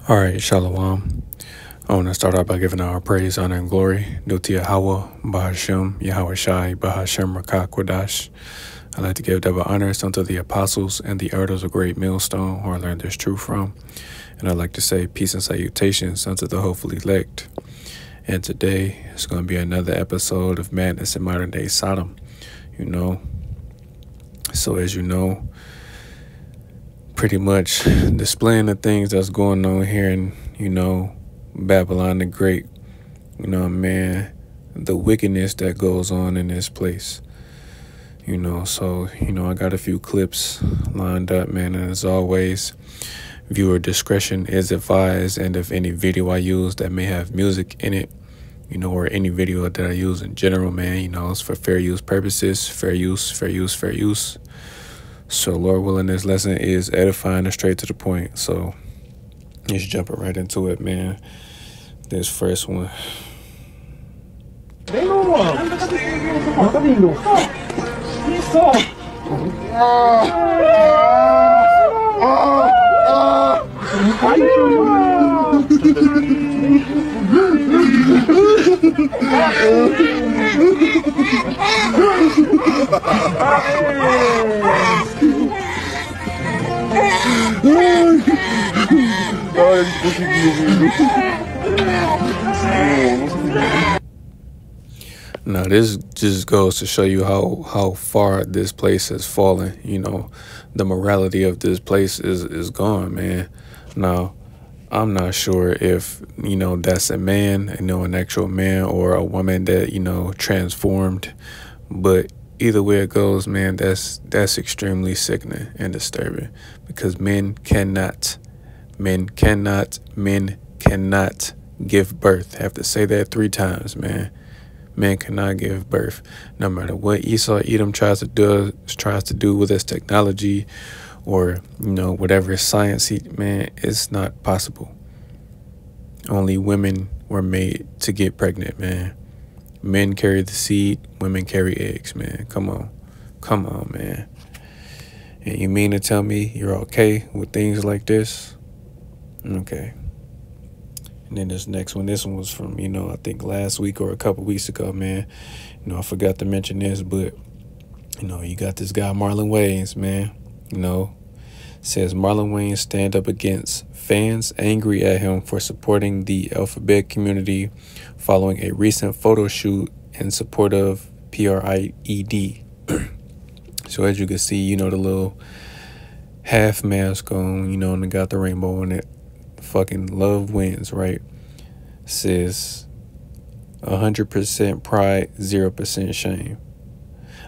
All right, Shalom. I want to start out by giving our praise, honor, and glory due to Yahweh, Bahashem, Yahweh Shai, Bahashem, Rakah, Kodash. I'd like to give double honors unto the apostles and the elders of Great Millstone who I learned this truth from. And I'd like to say peace and salutations unto the hopeful elect. And today is going to be another episode of Madness in Modern Day Sodom. So as you know, pretty much displaying the things that's going on here in, Babylon the Great, the wickedness that goes on in this place. I got a few clips lined up, man, and as always, viewer discretion is advised, and if any video I use that may have music in it, or any video that I use in general, man, it's for fair use purposes, fair use. So Lord willing, this lesson is edifying and straight to the point. So just jumping right into it, man. This first one. Now, this just goes to show you how far this place has fallen. The morality of this place is gone, man. Now, I'm not sure if, that's a man, an actual man, or a woman that, transformed. But either way it goes, man, that's extremely sickening and disturbing, because men cannot give birth. I have to say that 3 times, man. Men cannot give birth. No matter what Esau Edom tries to do with his technology, or whatever science it's not possible. Only women were made to get pregnant, man. Men carry the seed, women carry eggs, man. Come on, man. And you mean to tell me you're okay with things like this? Okay. And then this next one, this one was from, I think last week or a couple weeks ago, man. I forgot to mention this, but, you got this guy, Marlon Wayans, man. Says Marlon Wayans stand up against fans angry at him for supporting the alphabet community following a recent photo shoot in support of PRIED. So as you can see, the little half mask on, and it got the rainbow on it. Fucking love wins, right? Says 100% pride, 0% shame.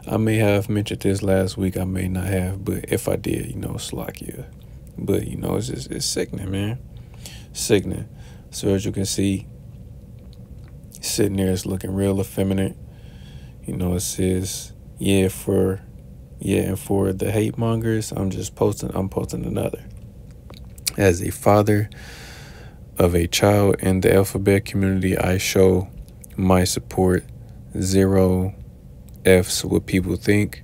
I may have mentioned this last week, I may not have, but if I did, Slovakia. But it's sickening, man. Sickening. So as you can see, sitting there, it's looking real effeminate. It says, and for the hate mongers, I'm posting another. As a father of a child in the alphabet community, I show my support. 0 F's what people think.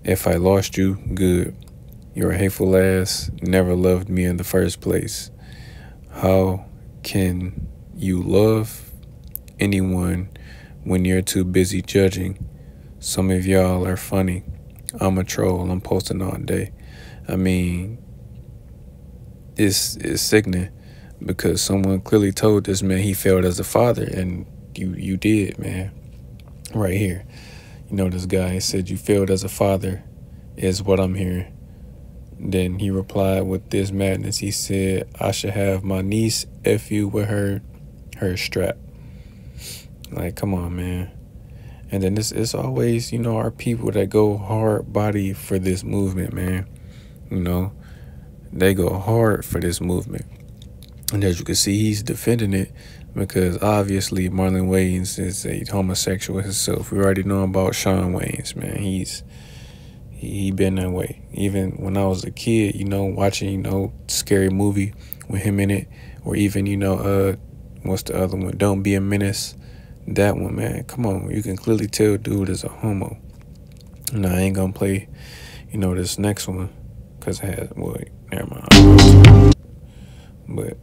If I lost you, good. You're a hateful ass, never loved me in the first place. How can you love anyone when you're too busy judging? Some of y'all are funny. I'm a troll. I'm posting all day. I mean, it's sickening, because someone clearly told this man he failed as a father, and you did, man. Right here. This guy said you failed as a father is what I'm hearing. Then he replied with this madness. He said, I should have my niece F you with her strap. Like, come on, man. And then it's always, our people that go hard body for this movement, man. They go hard for this movement. And as you can see, he's defending it, because obviously Marlon Wayans is a homosexual himself. We already know about Sean Wayans, man. He been that way. Even when I was a kid, watching, scary movie with him in it, or even, what's the other one? Don't Be a Menace. That one, man. Come on. You can clearly tell dude is a homo. Now, I ain't gonna play, this next one, because I had, never mind. But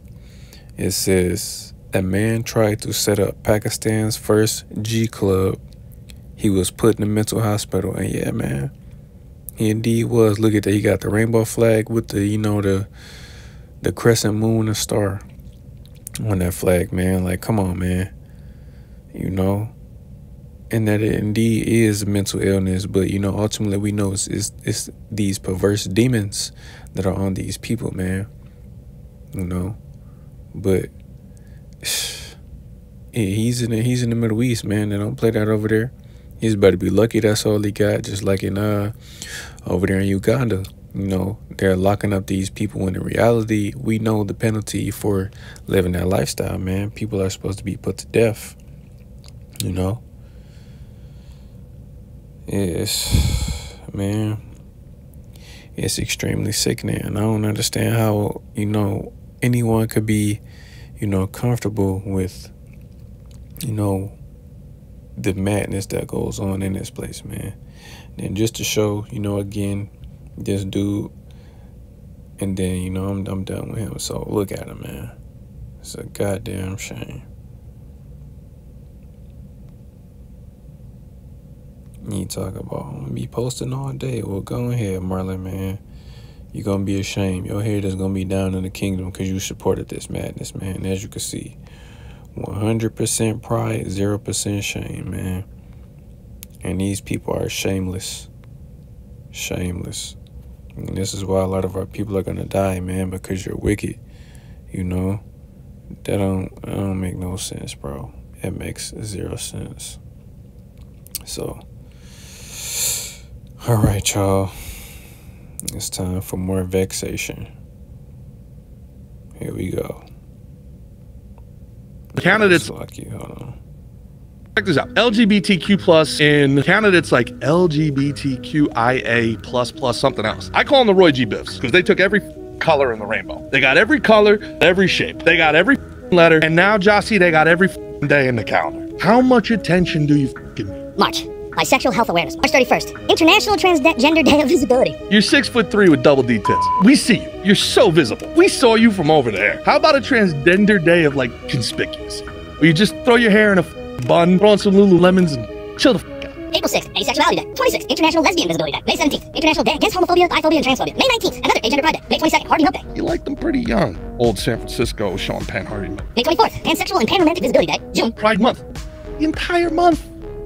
It says, a man tried to set up Pakistan's first G club. He was put in a mental hospital. And yeah, man, he indeed was. Look at that. He got the rainbow flag with the, you know, the crescent moon and star on that flag, man. Like, come on, man. You know, and that it indeed is mental illness. But, you know, ultimately we know it's these perverse demons that are on these people, man. You know, but he's in the Middle East, man. They don't play that over there. He's better be lucky that's all he got, just like in over there in Uganda. You know, they're locking up these people when in reality, we know the penalty for living that lifestyle, man. People are supposed to be put to death, you know. Man, it's extremely sickening. And I don't understand how, you know, anyone could be, you know, comfortable with, you know, the madness that goes on in this place, man. And just to show, you know, again, this dude, and then, you know, I'm done with him. So look at him, man. It's a goddamn shame. You talk about, I'm gonna be posting all day. Well, go ahead, Marlon, man. You're gonna be ashamed. Your head is gonna be down in the kingdom because you supported this madness, man. As you can see, 100% pride, 0% shame, man. And these people are shameless. Shameless. And this is why a lot of our people are gonna die, man, because you're wicked. You know? That don't make no sense, bro. It makes 0 sense. So, all right, y'all. It's time for more vexation. Here we go. Candidates. Lucky. Hold on. Check this out. LGBTQ plus in candidates like LGBTQIA plus something else. I call them the Roy G. Biffs because they took every color in the rainbow. They got every color, every shape. They got every letter. And now, Jossie, they got every day in the calendar. How much attention do you need? March. Bisexual Health Awareness. March 31st. International Transgender Day of Visibility. You're 6'3" with double D tits. We see you. You're so visible. We saw you from over there. How about a transgender day of, like, conspicuous? Where you just throw your hair in a bun, throw on some Lululemons, and chill the out. April 6th. Asexuality Day. 26th. International Lesbian Visibility Day. May 17th. International Day Against Homophobia, Biphobia, and Transphobia. May 19th. Another Agender Pride Day. May 22nd. Hardy Milk Day. You like them pretty young. Old San Francisco, Sean Penn, Hardy Milk. May 24th. Pansexual and Panromantic Visibility Day. June. Pride Month. The entire month.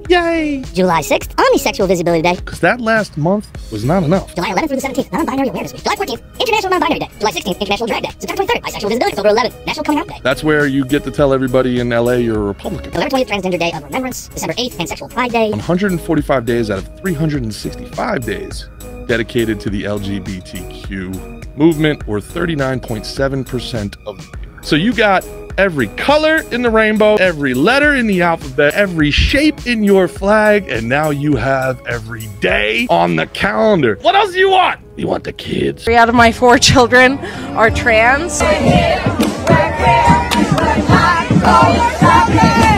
Yay! July 6th. Omnisexual Visibility Day. Because that last month was not enough. July 11th through the 17th. Non-Binary Awareness Week. July 14th. International Non-Binary Day. July 16th. International Drag Day. September 23rd. Bisexual Visibility. October 11th. National Coming Out Day. That's where you get to tell everybody in LA you're a Republican. November 20th. Transgender Day of Remembrance. December 8th. Pansexual Pride Day. 145 days out of 365 days dedicated to the LGBTQ movement, or 39.7% of the year. So you got every color in the rainbow, every letter in the alphabet, every shape in your flag, and now you have every day on the calendar. What else do you want? You want the kids. 3 out of my 4 children are trans.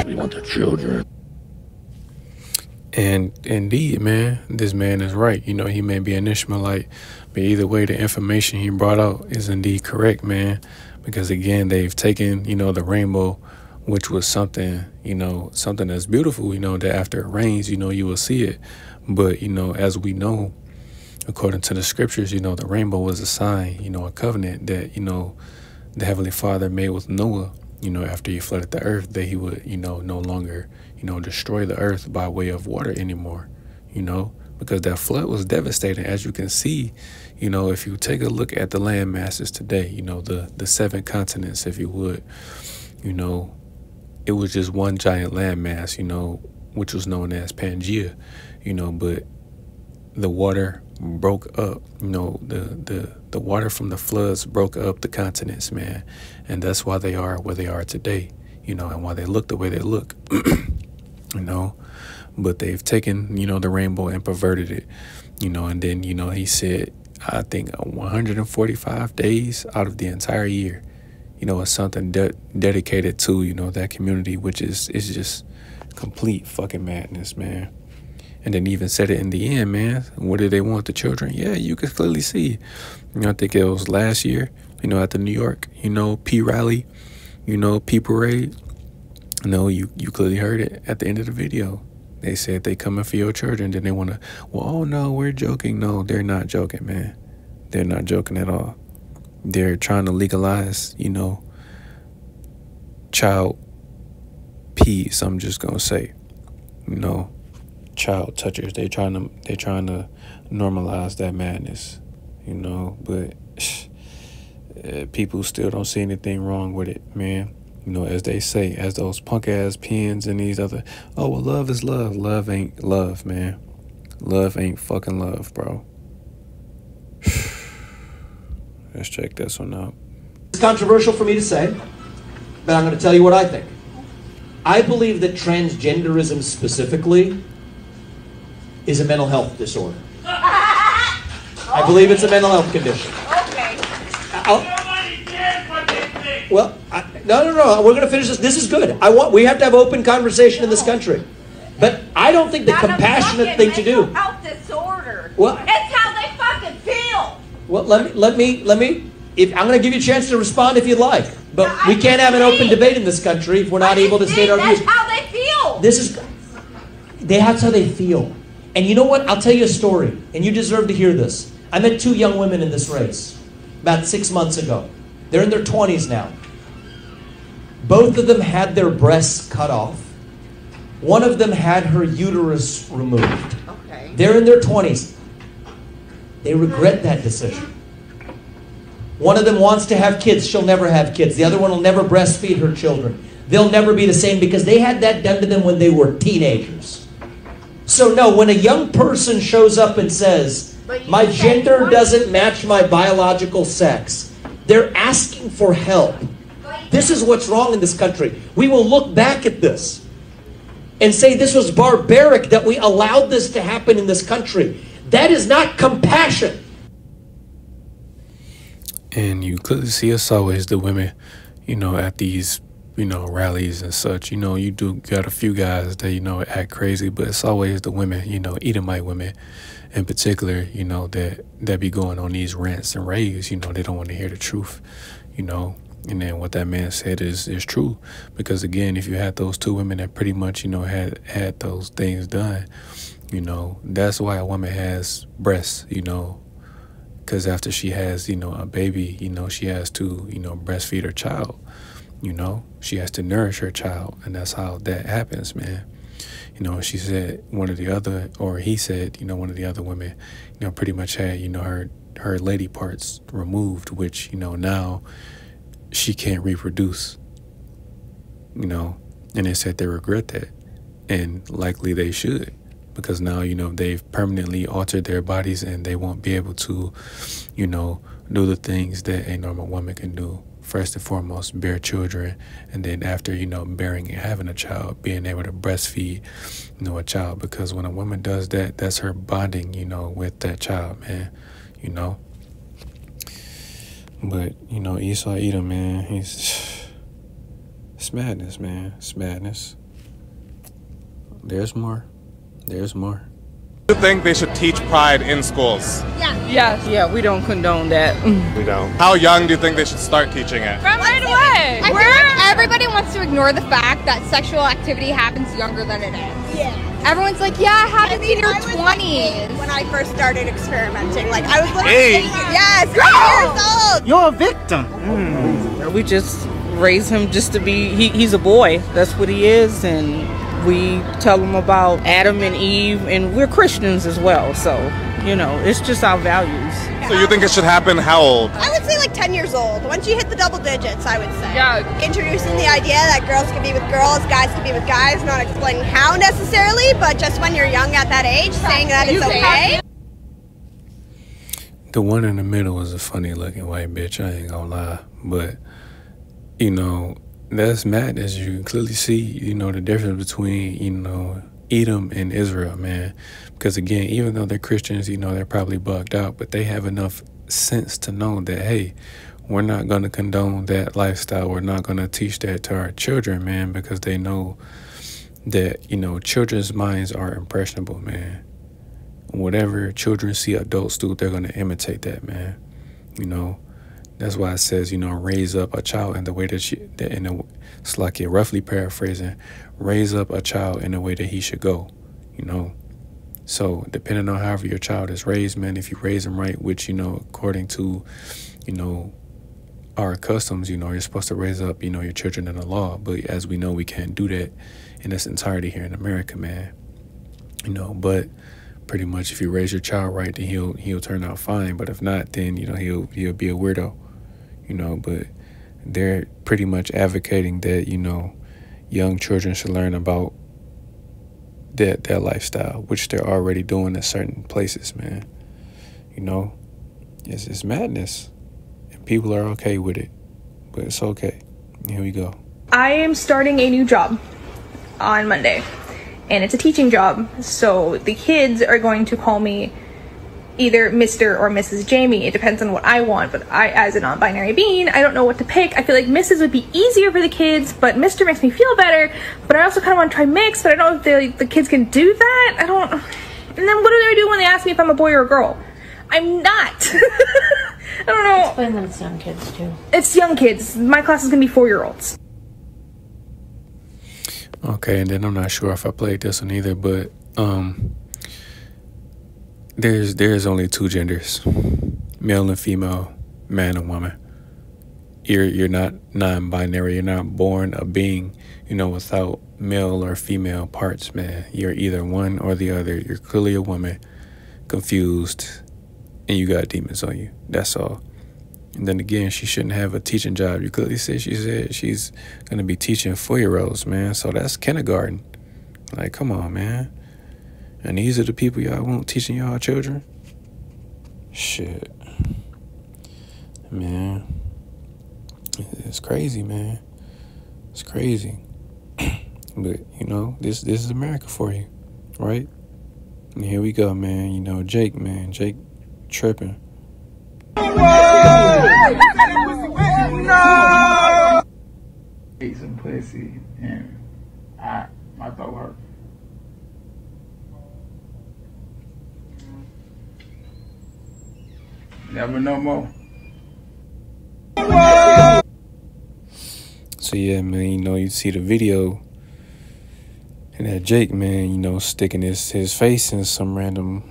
We want the children. And indeed, man, this man is right. You know, he may be an Ishmaelite, but either way, the information he brought out is indeed correct, man. Because again, they've taken, you know, the rainbow, which was something, you know, something that's beautiful, you know, that after it rains, you know, you will see it. But, you know, as we know, according to the scriptures, you know, the rainbow was a sign, you know, a covenant that, you know, the Heavenly Father made with Noah, you know, after he flooded the earth, that he would, you know, no longer, you know, destroy the earth by way of water anymore, you know, because that flood was devastating. As you can see, you know, if you take a look at the land masses today, you know, the 7 continents, if you would, you know, it was just one giant landmass, you know, which was known as Pangea, you know, but the water broke up, you know, the water from the floods broke up the continents, man. And that's why they are where they are today, you know, and why they look the way they look, you know. But they've taken, you know, the rainbow and perverted it, you know, and then, you know, he said, I think 145 days out of the entire year, you know, is something dedicated to, you know, that community, which is just complete fucking madness, man. And then even said it in the end, man. What did they want, the children? Yeah, you could clearly see. You know, I think it was last year, you know, at the New York, you know, P rally, you know, people raid. No, you clearly heard it at the end of the video. They said they coming for your children. Then they want to, well, oh no, we're joking. No, they're not joking, man. They're not joking at all. They're trying to legalize, you know, child peas. I'm just gonna say, you know, child touchers. They're trying to normalize that madness, you know. But people still don't see anything wrong with it, man. You know, as they say, as those punk ass pins and these other, oh well, love is love. Love ain't love, man. Love ain't fucking love, bro. Let's check this one out. It's controversial for me to say, but I'm going to tell you what I think. I believe that transgenderism specifically is a mental health disorder. I believe it's a mental health condition. Okay. Well, no. We're going to finish this. This is good. We have to have open conversation in this country. But I don't think the compassionate thing to do. Health disorder. Well, it's how they fucking feel. Well, let me. If I'm going to give you a chance to respond if you'd like, but we can't have an open debate in this country if we're not able to state our views. That's how they feel. That's how they feel. And you know what? I'll tell you a story, and you deserve to hear this. I met two young women in this race about 6 months ago. They're in their 20s now. Both of them had their breasts cut off. One of them had her uterus removed. Okay. They're in their 20s. They regret that decision. One of them wants to have kids. She'll never have kids. The other one will never breastfeed her children. They'll never be the same because they had that done to them when they were teenagers. So no, when a young person shows up and says, my gender doesn't match my biological sex, they're asking for help. This is what's wrong in this country. We will look back at this and say this was barbaric that we allowed this to happen in this country. That is not compassion. And you clearly see us always, the women, you know, at these, you know, rallies and such. You know, you do got a few guys that, you know, act crazy, but it's always the women, you know, Edomite women in particular, you know, that be going on these rants and raves. You know, they don't want to hear the truth, you know. And then what that man said is true. Because, again, if you had those two women that pretty much, you know, had those things done, you know, that's why a woman has breasts, you know. Because after she has, you know, a baby, you know, she has to, you know, breastfeed her child, you know. She has to nourish her child, and that's how that happens, man. You know, she said he said, you know, one of the other women, you know, pretty much had, you know, her lady parts removed, which, you know, now she can't reproduce, you know. And they said they regret that, and likely they should. Because now, you know, they've permanently altered their bodies and they won't be able to, you know, do the things that a normal woman can do. First and foremost, bear children. And then after, you know, bearing and having a child, being able to breastfeed, you know, a child. Because when a woman does that, that's her bonding, you know, with that child, man, you know. But, you know, Esau Edom, man, it's madness, man. It's madness. There's more. There's more. Do you think they should teach pride in schools? Yes. Yeah, we don't condone that. We don't. How young do you think they should start teaching it? From right away. I feel like everybody wants to ignore the fact that sexual activity happens younger than it is. Yeah. Everyone's like, yeah, it happens in your 20s. When I first started experimenting, like I was like, 8. yes, 8 years old. You're a victim. We just raise him just to be, he's a boy. That's what he is, and we tell him about Adam and Eve, and we're Christians as well, so, you know, it's just our values. So you think it should happen how old? I would say like 10 years old. Once you hit the double digits, I would say. Yeah. Introducing the idea that girls can be with girls, guys can be with guys, not explaining how necessarily, but just when you're young at that age, saying that it's okay. The one in the middle was a funny looking white bitch, I ain't gonna lie. But, you know, that's madness. You can clearly see, you know, the difference between, you know, Edom and Israel, man. Because, again, even though they're Christians, you know, they're probably bugged out, but they have enough sense to know that, hey, we're not going to condone that lifestyle. We're not going to teach that to our children, man, because they know that, you know, children's minds are impressionable, man. Whatever children see adults do, they're going to imitate that, man. You know, That's why it says, raise up a child in the way that it's like you're roughly paraphrasing, raise up a child in the way that he should go, So depending on however your child is raised, man, if you raise them right, which, according to, our customs, you're supposed to raise up, your children in the law. But as we know, we can't do that in its entirety here in America, man. But pretty much if you raise your child right, then he'll turn out fine. But if not, then, he'll be a weirdo. But they're pretty much advocating that, young children should learn about that lifestyle, which they're already doing in certain places, man. It's madness. And people are okay with it. But it's okay. Here we go. I am starting a new job on Monday, and it's a teaching job. So the kids are going to call me either Mr. or Mrs. Jamie. It depends on what I want, but I, as a non-binary being, I don't know what to pick. I feel like Mrs. would be easier for the kids, but Mr. makes me feel better. But I also kind of want to try mix, but I don't know if the kids can do that. I don't. And then what do they do when they ask me if I'm a boy or a girl? I'm not. I don't know. Explain that it's young kids too. It's young kids. My class is gonna be 4-year-olds. Okay, and then I'm not sure if I played this one either, but there's only two genders, male and female, man and woman. You're not non-binary. You're not born a being, without male or female parts, man. You're either one or the other. You're clearly a woman, confused, and you got demons on you. That's all. And then again, she shouldn't have a teaching job. You clearly said she's gonna be teaching 4-year-olds, man. So that's kindergarten. Like, come on, man. And these are the people y'all want teaching y'all children? Shit. Man. It's crazy, man. It's crazy. But, this is America for you, right? And here we go, man. Jake, man. Jake tripping. No! Ate some pussy, and my throat hurt. Never no more. So yeah, man, you see the video, and that Jake, man, sticking his face in some random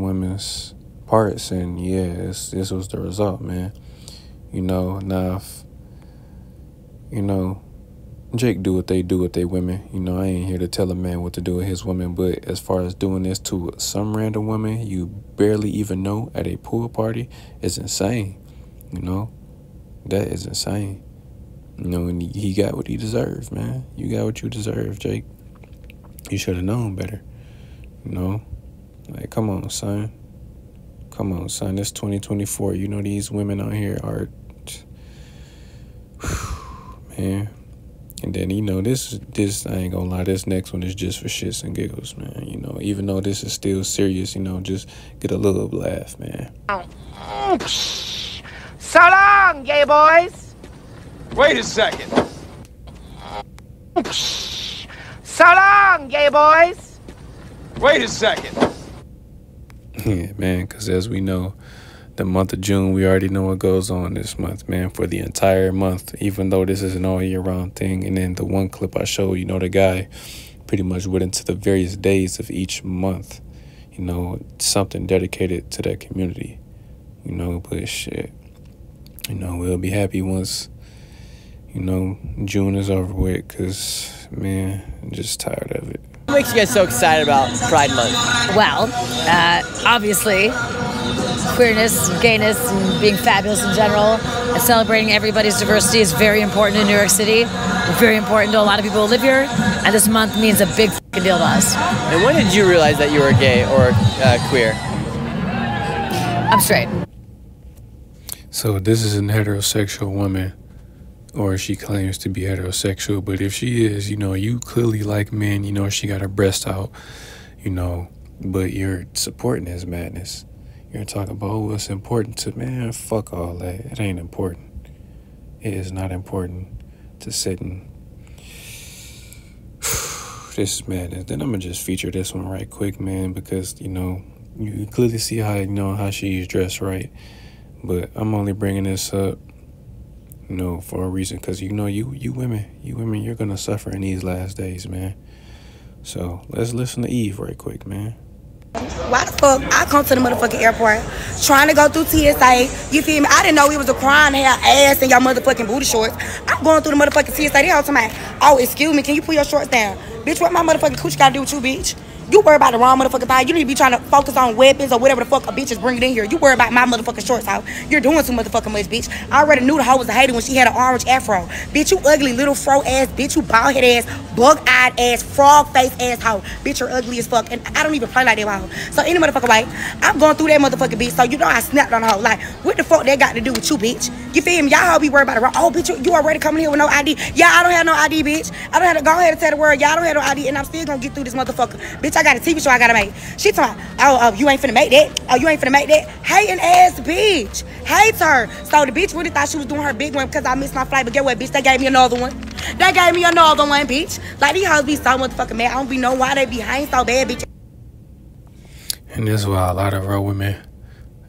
women's parts, and yeah, this was the result, man. Now if, Jake do what they do with their women. I ain't here to tell a man what to do with his woman, but as far as doing this to some random woman you barely even know at a pool party is insane. That is insane. And he got what he deserved, man. You got what you deserve, Jake. You should have known better. Like, come on, son. Come on, son. It's 2024. These women out here are, man. And then, this, I ain't gonna lie, this next one is just for shits and giggles, man. Even though this is still serious, just get a little laugh, man. So long, gay boys. Wait a second. So long, gay boys. Wait a second. Yeah, man, because as we know, the month of June, we already know what goes on this month, man, for the entire month, even though this is an all-year-round thing. And then the one clip I showed, the guy pretty much went into the various days of each month, something dedicated to that community, but shit, we'll be happy once, June is over with, because, man, I'm just tired of it. What makes you guys so excited about Pride Month? Well, obviously, queerness, gayness, and being fabulous in general, and celebrating everybody's diversity is very important in New York City. Very important to a lot of people who live here, and this month means a big fucking deal to us. And when did you realize that you were gay or queer? I'm straight. So this is an heterosexual woman, or she claims to be heterosexual, but if she is, you clearly like men, she got her breast out, but you're supporting this madness. You're talking about what's important to, man, fuck all that. It ain't important. It is not important to sit and this is madness. Then I'm gonna just feature this one right quick, man, because you clearly see how how she's dressed, right? But I'm only bringing this up, you know, for a reason, because you know, you women, you're gonna suffer in these last days, man. So let's listen to Eve right quick, man. Why the fuck I come to the motherfucking airport trying to go through TSA? You feel me? I didn't know it was a crime to have ass in your motherfucking booty shorts. I'm going through the motherfucking TSA. They all talking about, oh, excuse me, can you pull your shorts down? Bitch, what my motherfucking coochie got to do with you, bitch? You worry about the wrong motherfucking thing. You need to be trying to focus on weapons or whatever the fuck a bitch is bringing in here. You worry about my motherfucking shorts, hoe. You're doing too motherfucking much, bitch. I already knew the hoe was a hater when she had an orange afro. Bitch, you ugly little fro ass, bitch. You bald head ass, bug-eyed ass, frog face ass hoe. Bitch, you're ugly as fuck. And I don't even play like that, hoe. So any motherfucking way, I'm going through that motherfucking bitch. So you know I snapped on the hoe. Like, what the fuck that got to do with you, bitch? You feel me? Y'all hoe be worried about it. Oh, bitch, you already coming here with no ID. Yeah, I don't have no ID, bitch. I don't have to go ahead and tell the world, y'all don't have no ID, and I'm still gonna get through this motherfucker. Bitch, I got a TV show I gotta make. She talking, oh, you ain't finna make that. Oh, you ain't finna make that. Hating ass bitch. Hates her. So the bitch really thought she was doing her big one because I missed my flight. But get what, bitch? They gave me another one. They gave me another one, bitch. Like, these hoes be so motherfucking mad. I don't be know why they be hating so bad, bitch. And this is why a lot of our women,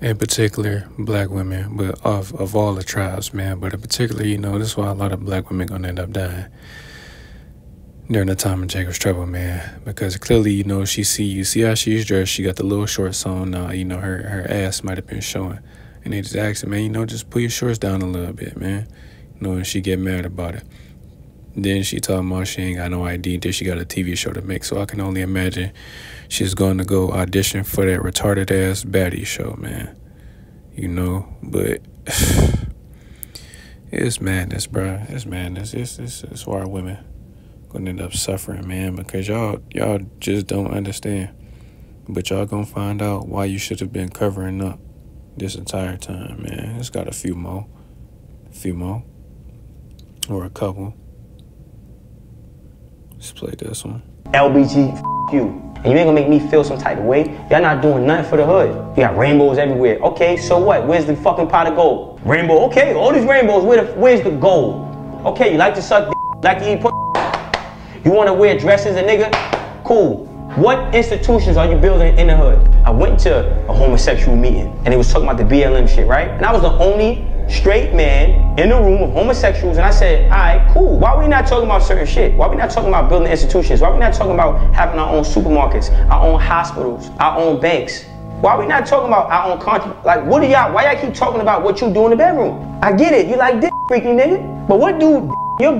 in particular black women, but of all the tribes, man, but in particular, you know, this is why a lot of black women gonna end up dying during the time of Jacob's trouble, man, because clearly, you know, you see how she's dressed. She got the little shorts on. You know, her ass might have been showing, and they just asked her, man, you know, just pull your shorts down a little bit, man. You know, and she get mad about it. Then she told me she ain't got no ID. Then she got a TV show to make, so I can only imagine she's going to go audition for that retarded ass baddie show, man. You know, but it's madness, bro. It's madness. It's why women gonna end up suffering, man, because y'all just don't understand. But y'all gonna find out why you should have been covering up this entire time, man. It's got a few more, or a couple. Let's play this one. LBG, you. And you ain't gonna make me feel some type of way. Y'all not doing nothing for the hood. You got rainbows everywhere. Okay, so what? Where's the fucking pot of gold? Rainbow, okay, all these rainbows, where's the gold? Okay, you like to suck like to eat you wanna wear dresses, a nigga? Cool. What institutions are you building in the hood? I went to a homosexual meeting and they was talking about the BLM shit, right? And I was the only straight man in the room of homosexuals, and I said, all right, cool. Why are we not talking about certain shit? Why are we not talking about building institutions? Why are we not talking about having our own supermarkets, our own hospitals, our own banks? Why are we not talking about our own country? Like, what are y'all, why y'all keep talking about what you do in the bedroom? I get it, you like dick, freaky nigga. But what do your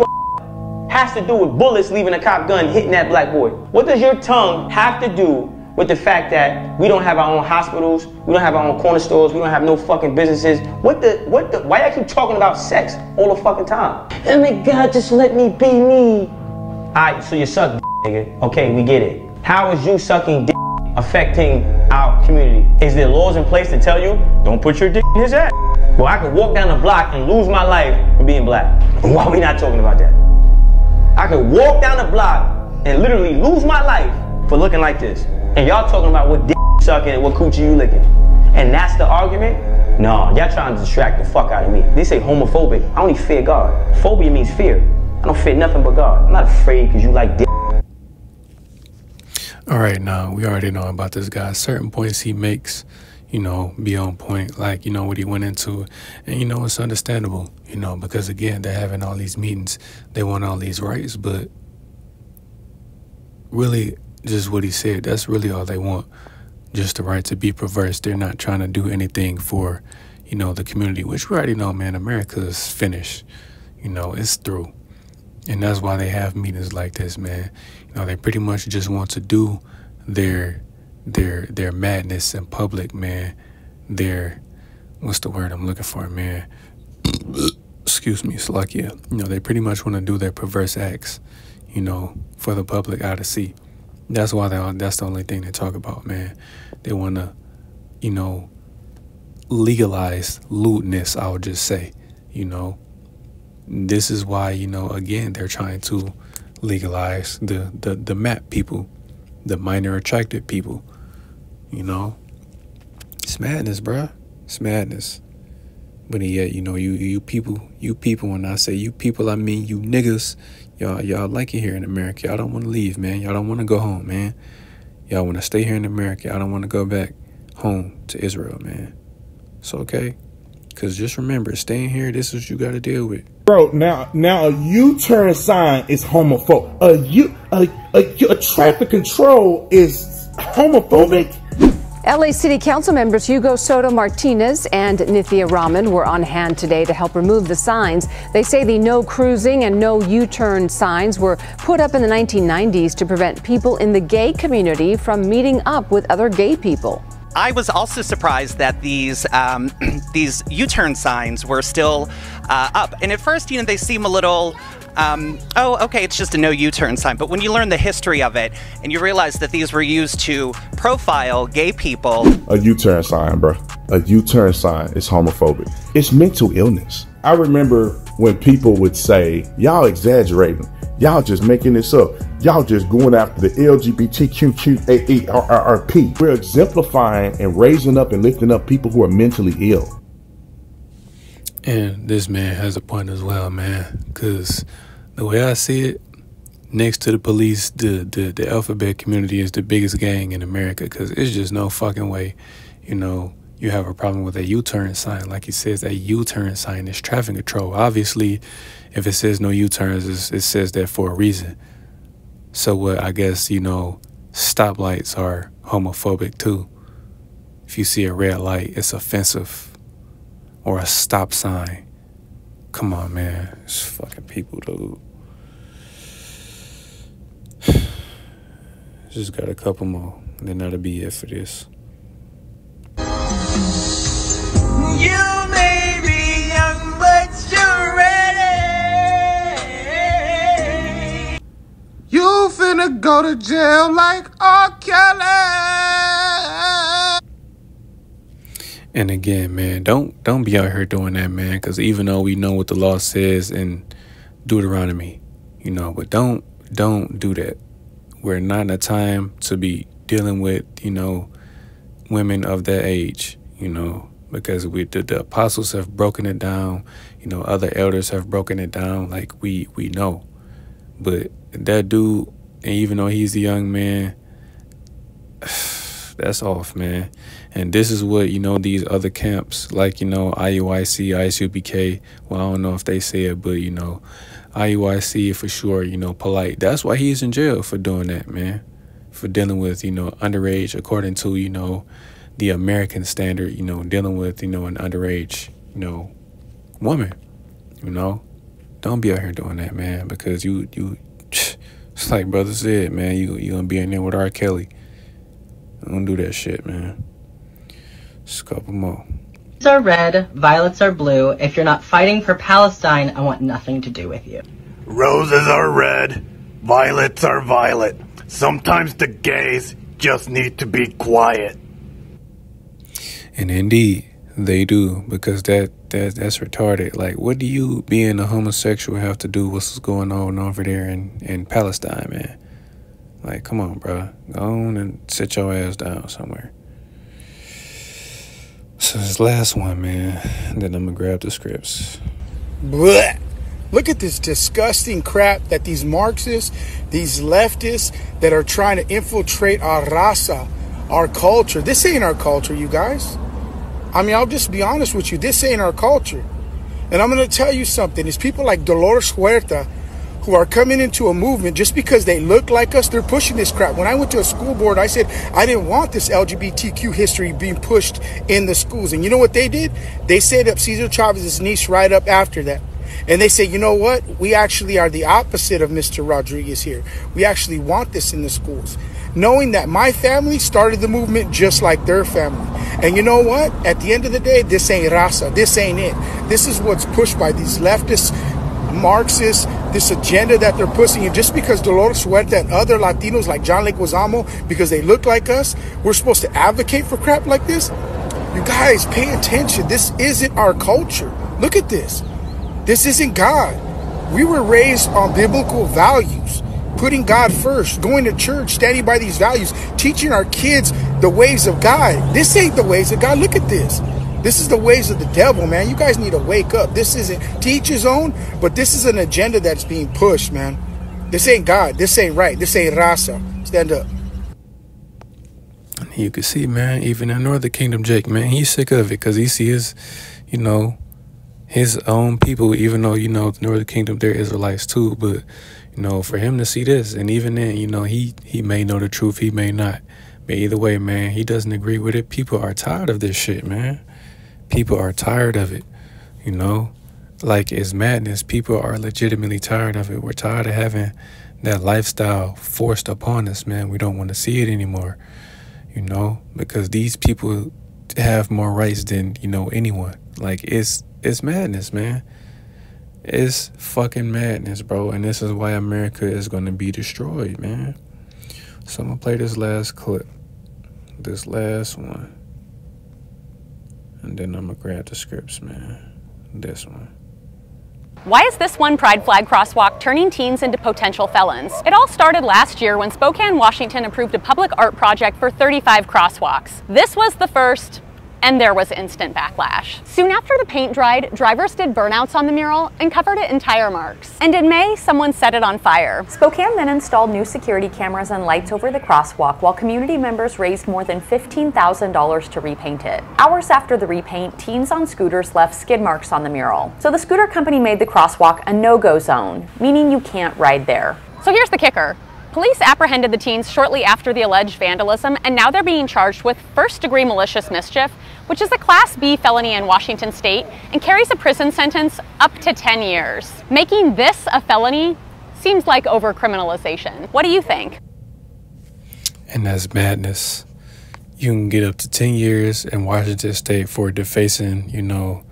has to do with bullets leaving a cop gun hitting that black boy? What does your tongue have to do with the fact that we don't have our own hospitals, we don't have our own corner stores, we don't have no fucking businesses? Why y'all keep talking about sex all the fucking time? Oh my God, just let me be me. Alright, so you suck dick, nigga. Okay, we get it. How is you sucking dick affecting our community? Is there laws in place to tell you, don't put your dick in his ass? Well, I could walk down the block and lose my life for being black. Why are we not talking about that? I could walk down the block and literally lose my life for looking like this. And y'all talking about what dick you sucking and what coochie you licking. And that's the argument? No, y'all trying to distract the fuck out of me. They say homophobic. I only fear God. Phobia means fear. I don't fear nothing but God. I'm not afraid because you like dick. All right, now, we already know about this guy. Certain points he makes, you know, be on point, like, you know, what he went into. And, you know, it's understandable, you know, because, again, they're having all these meetings. They want all these rights, but really, just what he said, that's really all they want, just the right to be perverse. They're not trying to do anything for, you know, the community, which we already know, man, America is finished. You know, it's through. And that's why they have meetings like this, man. You know, they pretty much just want to do their madness in public, man. What's the word I'm looking for, man? Excuse me, Slovakia. You know, they pretty much want to do their perverse acts, you know, for the public eye to see. That's why that's the only thing they talk about, man. They want to, you know, legalize lewdness, I would just say, you know. This is why, you know, again, they're trying to legalize the MAP people, the minor attracted people, you know. It's madness, bruh. It's madness. But yet, you know, you people, when I say you people, I mean you niggas. Y'all like it here in America. Y'all don't want to leave, man. Y'all don't want to go home, man. Y'all want to stay here in America. Y'all don't want to go back home to Israel, man. It's okay. Because just remember, staying here, this is what you got to deal with. Bro, now a U-turn sign is homophobic. A traffic control is homophobic. LA City Council members Hugo Soto Martinez and Nithya Raman were on hand today to help remove the signs. They say the no cruising and no U-turn signs were put up in the 1990s to prevent people in the gay community from meeting up with other gay people. I was also surprised that these U-turn signs were still up. And at first, they seem a little, oh, okay, it's just a no U-turn sign. But when you learn the history of it and you realize that these were used to profile gay people. A U-turn sign, bro. A U-turn sign is homophobic. It's mental illness. I remember when people would say, y'all exaggerating. Y'all just making this up. Y'all just going after the LGBTQARP. We're exemplifying and raising up and lifting up people who are mentally ill. And this man has a point as well, man. Because the way I see it, next to the police, the alphabet community is the biggest gang in America. Because it's just no fucking way, you have a problem with a U-turn sign. Like he says, a U-turn sign is traffic control. Obviously, if it says no U-turns, it says that for a reason. So what, I guess, stoplights are homophobic too. If you see a red light, it's offensive. Or a stop sign. Come on, man. It's fucking people, dude. Just got a couple more. And then that'll be it for this. You may be young, but you're ready. You finna go to jail like R. Kelly. And again, man, don't be out here doing that, man. Because even though we know what the law says in Deuteronomy, but don't do that. We're not in a time to be dealing with, women of that age, because the apostles have broken it down, other elders have broken it down, like we know. But that dude, and even though he's a young man, that's off, man. And this is what, these other camps, like, IUIC, ISUBK, well, I don't know if they say it, but, IUIC for sure, polite. That's why he's in jail for doing that, man. For dealing with, underage, according to, the American standard, dealing with, an underage, woman, Don't be out here doing that, man, because you it's like brother said, man, you gonna be in there with R. Kelly. Don't do that shit, man. Just a couple more. Roses are red, violets are blue. If you're not fighting for Palestine, I want nothing to do with you. Roses are red, violets are violet. Sometimes the gays just need to be quiet. And indeed, they do, because that's retarded. Like, what do you, being a homosexual, have to do with what's going on over there in Palestine, man? Like, come on, bro. Go on and sit your ass down somewhere. So this last one, man, then I'm gonna grab the scripts. Blech. Look at this disgusting crap that these Marxists, these leftists that are trying to infiltrate our raza, our culture. This ain't our culture, you guys. I mean, I'll just be honest with you. This ain't our culture. And I'm going to tell you something. It's people like Dolores Huerta who are coming into a movement just because they look like us. They're pushing this crap. When I went to a school board, I said I didn't want this LGBTQ history being pushed in the schools. And you know what they did? They set up Cesar Chavez's niece right up after that. And they say, you know what? We actually are the opposite of Mr. Rodriguez here. We actually want this in the schools. Knowing that my family started the movement just like their family. And you know what? At the end of the day, this ain't raza. This ain't it. This is what's pushed by these leftists, Marxists, this agenda that they're pushing. And just because Dolores Huerta and other Latinos like John Leguizamo, because they look like us, we're supposed to advocate for crap like this? You guys, pay attention. This isn't our culture. Look at this. This isn't God. We were raised on biblical values. Putting God first, going to church, standing by these values, teaching our kids the ways of God. This ain't the ways of God. Look at this. This is the ways of the devil, man. You guys need to wake up. This isn't, to each his own, but this is an agenda that's being pushed, man. This ain't God. This ain't right. This ain't raza. Stand up. You can see, man, even in Northern Kingdom, Jake, man, he's sick of it because he see his, you know, his own people, even though, you know, the Northern Kingdom, they're Israelites too, but, you know, for him to see this, and even then, you know, he may know the truth, he may not. But either way, man, he doesn't agree with it. People are tired of this shit, man. People are tired of it, you know? Like, it's madness. People are legitimately tired of it. We're tired of having that lifestyle forced upon us, man. We don't want to see it anymore, you know? Because these people have more rights than, you know, anyone. Like, it's madness, man. It's fucking madness, bro. And this is why America is going to be destroyed, man. So I'm going to play this last clip. This last one. And then I'm going to grab the scripts, man. This one. Why is this one pride flag crosswalk turning teens into potential felons? It all started last year when Spokane, Washington approved a public art project for 35 crosswalks. This was the first, and there was instant backlash. Soon after the paint dried, drivers did burnouts on the mural and covered it in tire marks. And in May, someone set it on fire. Spokane then installed new security cameras and lights over the crosswalk while community members raised more than $15,000 to repaint it. Hours after the repaint, teens on scooters left skid marks on the mural. So the scooter company made the crosswalk a no-go zone, meaning you can't ride there. So here's the kicker. Police apprehended the teens shortly after the alleged vandalism, and now they're being charged with first-degree malicious mischief, which is a Class B felony in Washington state and carries a prison sentence up to 10 years. Making this a felony seems like overcriminalization. What do you think? And that's madness. You can get up to 10 years in Washington state for defacing, you know,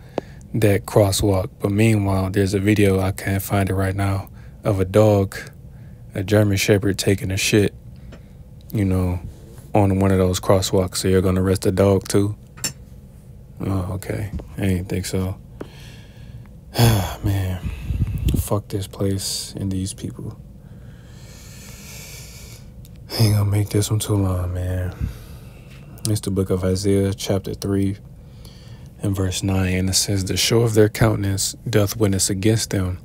that crosswalk. But meanwhile, there's a video, I can't find it right now, of a dog, a German Shepherd, taking a shit, you know, on one of those crosswalks. So you're gonna arrest the dog too? Oh, okay. I didn't think so. Ah, man. Fuck this place and these people. I ain't gonna make this one too long, man. It's the book of Isaiah, chapter 3, and verse 9. And it says, "The show of their countenance doth witness against them,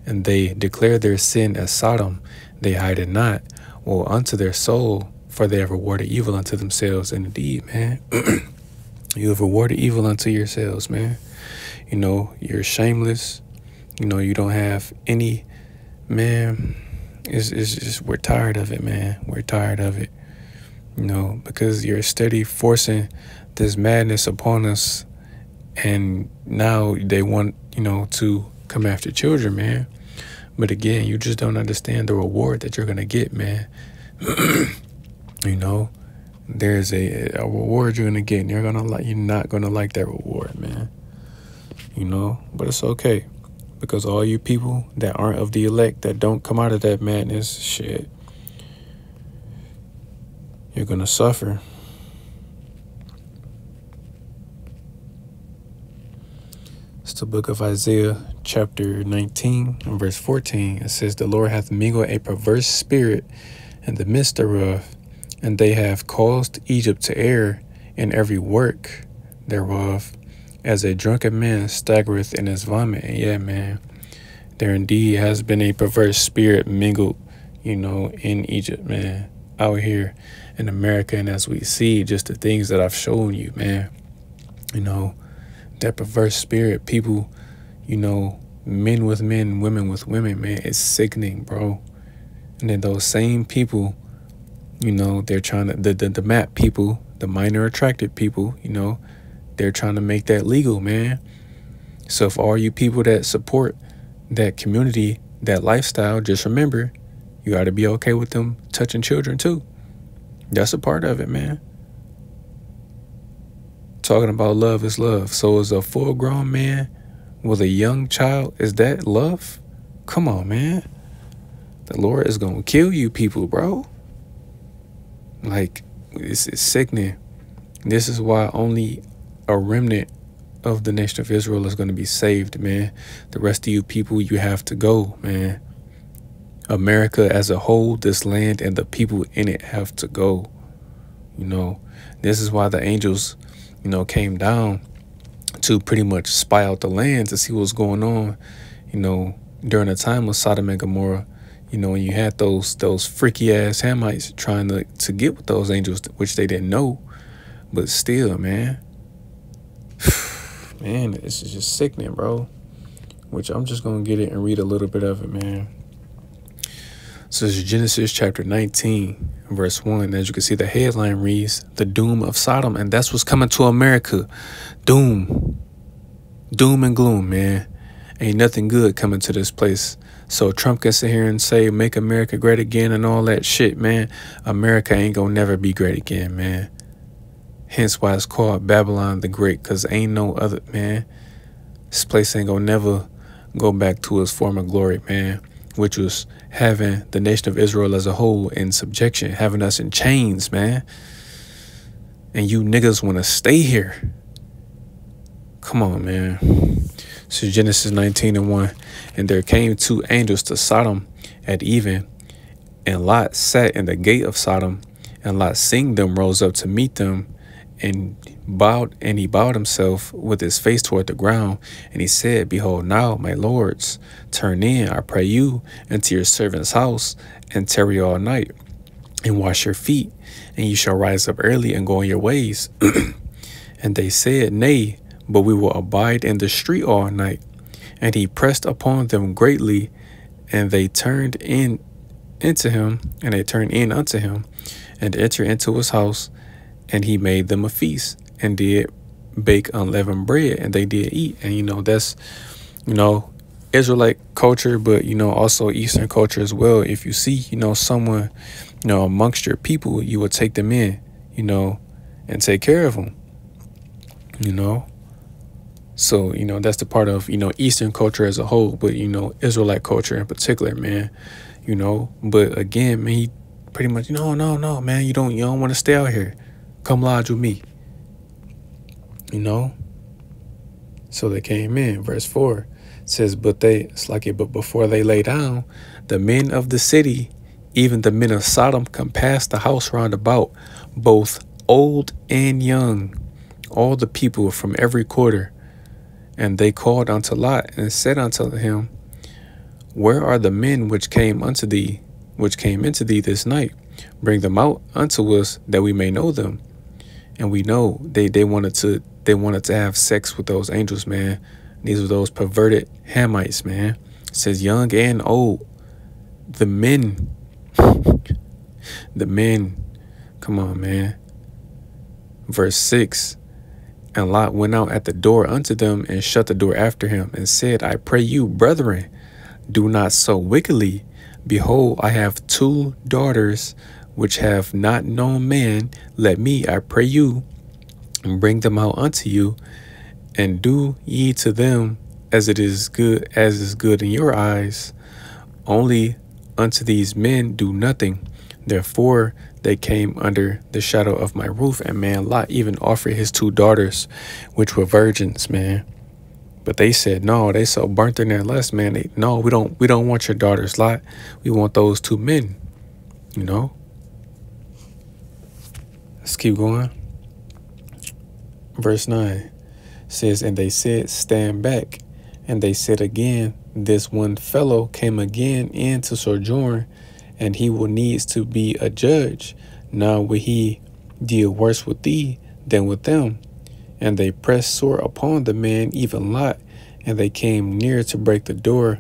and they declare their sin as Sodom. They hide it not. Woe unto their soul, for they have rewarded evil unto themselves." And indeed, man, you have rewarded evil unto yourselves, man. You know, you're shameless. You know, you don't have any, man. It's just, we're tired of it, man. We're tired of it. You know, because you're steady forcing this madness upon us. And now they want, you know, to come after children, man. But again, you just don't understand the reward that you're going to get, man. You know, there's a reward you're going to get, and you're not going to like that reward, man. You know, but it's okay. Because all you people that aren't of the elect, that don't come out of that madness, shit, you're going to suffer. It's the book of Isaiah, chapter 19, and verse 14. It says, "The Lord hath mingled a perverse spirit in the midst thereof, and they have caused Egypt to err in every work thereof, as a drunken man staggereth in his vomit." And yeah, man, there indeed has been a perverse spirit mingled, you know, in Egypt, man, out here in America. And as we see just the things that I've shown you, man, you know, that perverse spirit, people, you know, men with men, women with women, man, it's sickening, bro. And then those same people, you know, they're trying to, the MAP people, the minor attracted people, you know, they're trying to make that legal, man. So for all you people that support that community, that lifestyle, just remember, you got to be okay with them touching children too. That's a part of it, man. Talking about love is love. So is a full-grown man with a young child, is that love? Come on, man. The Lord is going to kill you people, bro. Like, it's sickening. This is why only a remnant of the nation of Israel is going to be saved, man. The rest of you people, you have to go, man. America as a whole, this land and the people in it have to go. You know, this is why the angels, you know, came down to pretty much spy out the land to see what's going on, you know, during the time of Sodom and Gomorrah. You know, and you had those freaky ass Hamites trying to get with those angels, which they didn't know. But still, man, Man, this is just sickening, bro. Which I'm just going to get it and read a little bit of it, man. So this is Genesis chapter 19, verse 1. As you can see, the headline reads, "The Doom of Sodom." And that's what's coming to America. Doom. Doom and gloom, man. Ain't nothing good coming to this place. So Trump can sit here and say, "Make America great again," and all that shit, man. America ain't gonna never be great again, man. Hence why it's called Babylon the Great, because ain't no other, man. This place ain't gonna never go back to its former glory, man, which was having the nation of Israel as a whole in subjection, having us in chains, man. And you niggas want to stay here. Come on, man. So Genesis 19:1. "And there came 2 angels to Sodom at even, and Lot sat in the gate of Sodom, and Lot seeing them rose up to meet them, and he bowed himself with his face toward the ground, and he said, Behold, now, my lords, turn in, I pray you, into your servant's house, and tarry all night, and wash your feet, and you shall rise up early and go on your ways. And they said, Nay, but we will abide in the street all night. And he pressed upon them greatly, and they turned in unto him, and entered into his house, and he made them a feast, and did bake unleavened bread, and they did eat." And, that's, Israelite culture, but, also Eastern culture as well. If you see, someone, amongst your people, you will take them in, and take care of them, So, that's the part of, Eastern culture as a whole, but, Israelite culture in particular, man, But again, man, he pretty much, no, man, you don't want to stay out here. Come lodge with me. So they came in. Verse 4 says, but before they lay down, the men of the city, even the men of Sodom, compassed the house round about, both old and young, all the people from every quarter. And they called unto Lot and said unto him, Where are the men which came into thee this night? Bring them out unto us, that we may know them. And we know they wanted to have sex with those angels, man. These were those perverted Hamites, man. It says young and old. The men. Come on, man. Verse 6. And Lot went out at the door unto them, and shut the door after him, and said, I pray you, brethren, do not so wickedly. Behold, I have 2 daughters, which have not known man. Let me, I pray you, bring them out unto you, and do ye to them as is good in your eyes. Only unto these men do nothing. Therefore they came under the shadow of my roof, and man Lot even offered his 2 daughters, which were virgins, man. But they said no. They so burnt in their lust, man. We don't want your daughters, Lot. We want those 2 men. Let's keep going. Verse 9 says, and they said, Stand back. And they said again, This one fellow came again in to sojourn, and he will needs to be a judge. Now will he deal worse with thee than with them? And they pressed sore upon the man, even Lot, and they came near to break the door.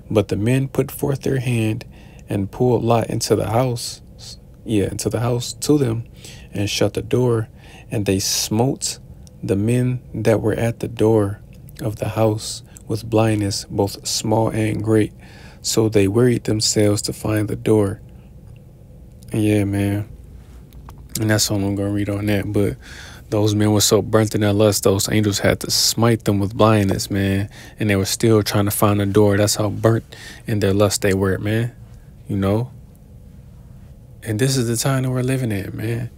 But the men put forth their hand and pulled Lot into the house to them, and shut the door. And they smote the men that were at the door of the house with blindness, both small and great. So they wearied themselves to find the door. Yeah, man. And that's all I'm going to read on that. But those men were so burnt in their lust, those angels had to smite them with blindness, man. And they were still trying to find the door. That's how burnt in their lust they were, man. And this is the time that we're living in, man.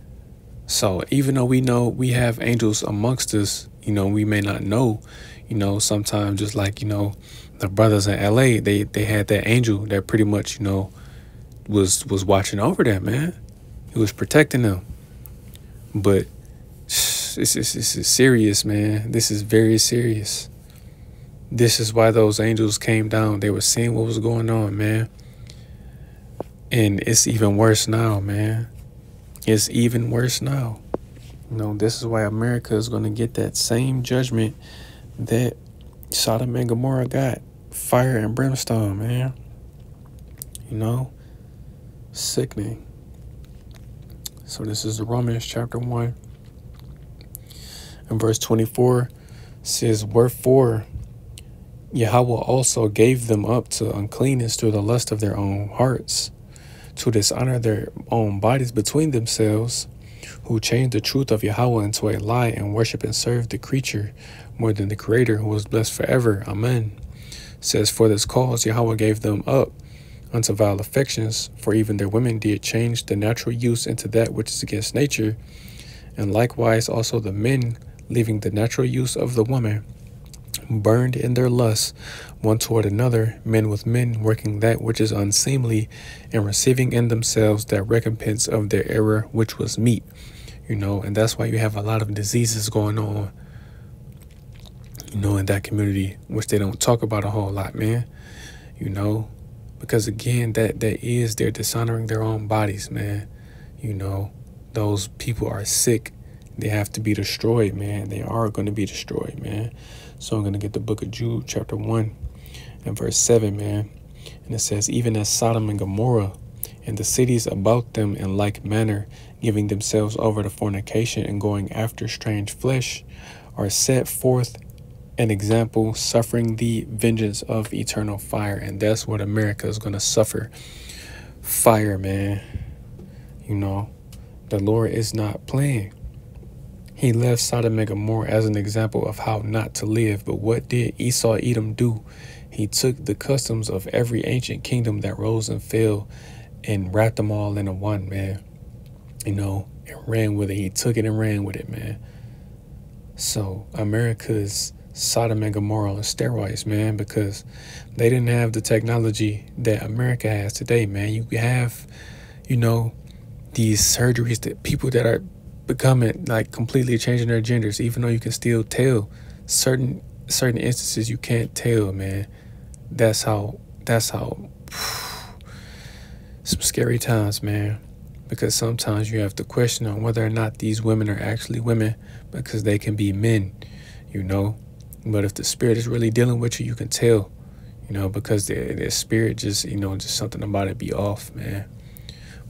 So even though we know we have angels amongst us, we may not know, sometimes just like, the brothers in LA, they had that angel that pretty much, was watching over them, man. He was protecting them. But this is serious, man. This is very serious. This is why those angels came down. They were seeing what was going on, man. And it's even worse now, man. It's even worse now. This is why America is going to get that same judgment that Sodom and Gomorrah got fire and brimstone, man. You know, sickening. So this is Romans chapter 1 and verse 24 says, wherefore Yahweh also gave them up to uncleanness through the lust of their own hearts, to dishonor their own bodies between themselves, who changed the truth of Yahweh into a lie and worship and serve the creature more than the Creator, who is blessed forever. Amen. Says, for this cause Yahweh gave them up unto vile affections, for even their women did change the natural use into that which is against nature, and likewise also the men, leaving the natural use of the woman, burned in their lusts one toward another, men with men, working that which is unseemly, and receiving in themselves that recompense of their error which was meet. You know, and that's why you have a lot of diseases going on, you know, in that community, which they don't talk about a whole lot, man. You know, because again, that is they're dishonoring their own bodies, man. You know, those people are sick. They have to be destroyed, man. They are going to be destroyed, man. So I'm going to get the book of Jude, chapter 1 and verse 7, man. And it says, even as Sodom and Gomorrah and the cities about them in like manner, giving themselves over to fornication and going after strange flesh, are set forth an example, suffering the vengeance of eternal fire. And that's what America is going to suffer. Fire, man. You know, the Lord is not playing. He left Sodom and Gomorrah as an example of how not to live. But what did Esau Edom do? He took the customs of every ancient kingdom that rose and fell and wrapped them all into one, man. You know, and ran with it. He took it and ran with it, man. So America's Sodom and Gomorrah on steroids, man, because they didn't have the technology that America has today, man. You have, you know, these surgeries that people that are becoming like completely changing their genders, even though you can still tell certain instances you can't tell, man. That's how some scary times, man, because sometimes you have to question on whether or not these women are actually women, because they can be men, you know. But if the spirit is really dealing with you, you can tell, you know, because their spirit just, you know, just something about it be off, man.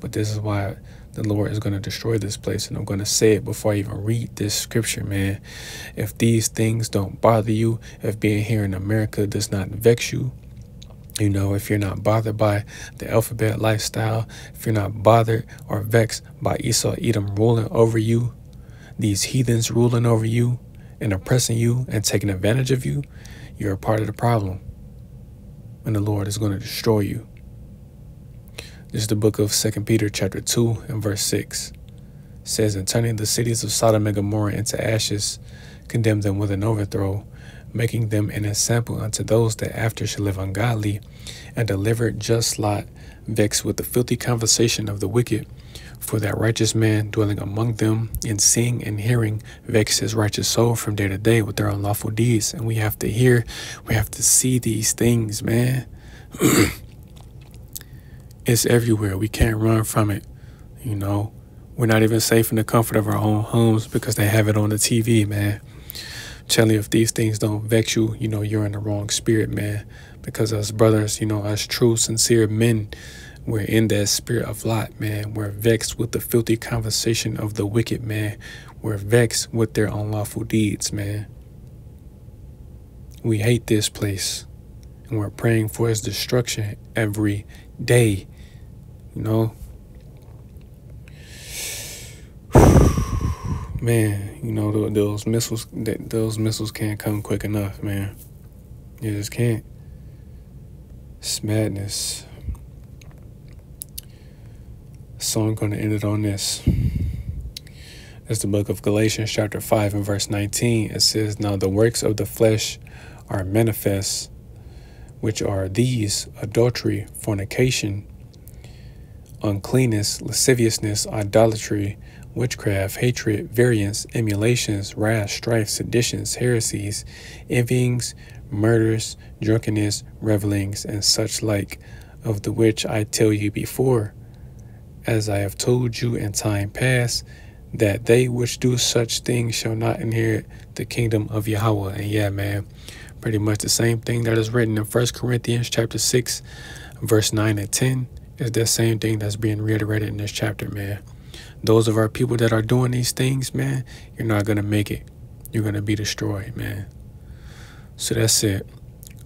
But this is why the Lord is going to destroy this place. And I'm going to say it before I even read this scripture, man. If these things don't bother you, if being here in America does not vex you, you know, if you're not bothered by the alphabet lifestyle, if you're not bothered or vexed by Esau Edom ruling over you, these heathens ruling over you and oppressing you and taking advantage of you, you're a part of the problem. And the Lord is going to destroy you. This is the book of 2 Peter chapter 2 and verse 6. It says, and turning the cities of Sodom and Gomorrah into ashes, condemn them with an overthrow, making them an example unto those that after shall live ungodly, and deliver just Lot, vexed with the filthy conversation of the wicked. For that righteous man dwelling among them in seeing and hearing vex his righteous soul from day to day with their unlawful deeds. And we have to hear, we have to see these things, man. It's everywhere. We can't run from it. You know, we're not even safe in the comfort of our own homes because they have it on the TV, man. Telling you, if these things don't vex you, you know, you're in the wrong spirit, man. Because us brothers, you know, us true, sincere men, we're in that spirit of Lot, man. We're vexed with the filthy conversation of the wicked, man. We're vexed with their unlawful deeds, man. We hate this place, and we're praying for its destruction every day, you know. Man, you know, those missiles can't come quick enough, man. You just can't. It's madness. So I'm going to end it on this. It's the book of Galatians chapter 5 and verse 19. It says, now the works of the flesh are manifest, which are these: adultery, fornication, uncleanness, lasciviousness, idolatry, witchcraft, hatred, variance, emulations, wrath, strife, seditions, heresies, envyings, murders, drunkenness, revelings, and such like, of the which I tell you before, as I have told you in time past, that they which do such things shall not inherit the kingdom of Yahweh. And yeah, man, pretty much the same thing that is written in 1 Corinthians chapter 6, verse 9 and 10 is that same thing that's being reiterated in this chapter, man. Those of our people that are doing these things, man, you're not going to make it. You're going to be destroyed, man. So that's it.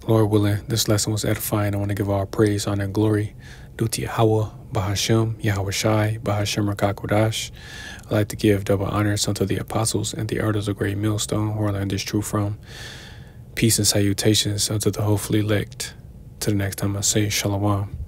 Lord willing, this lesson was edifying. I want to give all praise, honor, and glory due to Yahweh, Bahashem, Yahweh Shai, Bahashem Rakakodash. I'd like to give double honors unto the apostles and the elders of Great Millstone, who I learned this truth from. Peace and salutations unto the hopefully elect. To the next time I say Shalom.